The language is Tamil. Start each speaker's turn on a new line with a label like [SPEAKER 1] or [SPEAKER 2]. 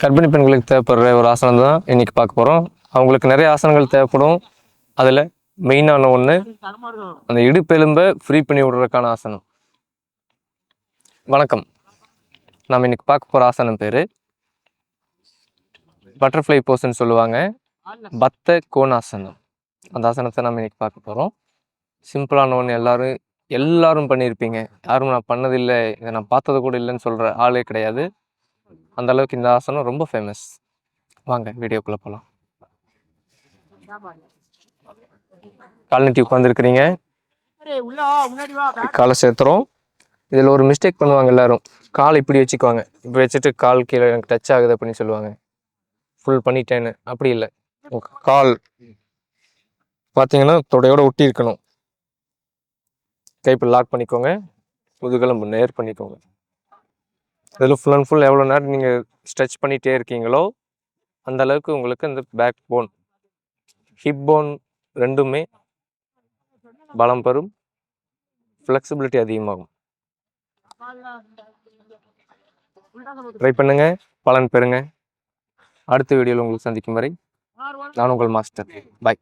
[SPEAKER 1] கர்ப்பிணி பெண்களுக்கு தேவைப்படுற ஒரு ஆசனம் தான் இன்னைக்கு பார்க்க போகிறோம். அவங்களுக்கு நிறைய ஆசனங்கள் தேவைப்படும். அதில் மெயினான ஒன்று அந்த இடுப்பெலும்பை ஃப்ரீ பண்ணி விடுறதுக்கான ஆசனம். வணக்கம். நாம் இன்னைக்கு பார்க்க போகிற ஆசனம் பேர் பட்டர்ஃப்ளை போஸ்ன்னு சொல்லுவாங்க. பத்த கோணாசனம். அந்த ஆசனத்தை நம்ம இன்னைக்கு பார்க்க போகிறோம். சிம்பிளான ஒன்று, எல்லாரும் பண்ணியிருப்பீங்க. யாரும் நான் பண்ணதில்லை, இதை நான் பார்த்தது கூட இல்லைன்னு சொல்கிற ஆளே கிடையாது. அந்த அளவுக்கு இந்த ஆசனம் ரொம்ப ஃபேமஸ். வாங்க வீடியோக்குள்ளே போகலாம். கால் நீட்டி உட்காந்துருக்கிறீங்க, காலை சேர்த்துறோம். இதில் ஒரு மிஸ்டேக் பண்ணுவாங்க எல்லாரும். கால் இப்படி வச்சுக்குவாங்க, இப்படி வச்சுட்டு கால் கீழே எனக்கு டச் ஆகுது அப்படின்னு சொல்லுவாங்க. ஃபுல் பண்ணிட்டேன்னு. அப்படி இல்லை, கால் பார்த்தீங்கன்னா தொடையோட ஒட்டி இருக்கணும். கைப்பில் லாக் பண்ணிக்கோங்க, முதுகெலும்பு நேர் பண்ணிக்கோங்க. இதில் ஃபுல் அண்ட் ஃபுல் எவ்வளோ நேரம் நீங்கள் ஸ்ட்ரெச் பண்ணிகிட்டே இருக்கீங்களோ அந்த அளவுக்கு உங்களுக்கு இந்த பேக் போன், ஹிப் போன் ரெண்டுமே பலம் பெறும், ஃப்ளெக்சிபிலிட்டி அதிகமாகும். ட்ரை பண்ணுங்க, பலன் பெறுங்க. அடுத்த வீடியோவில் உங்களுக்கு சந்திக்கும் வரை நான் உங்கள் மாஸ்டர். பாய்.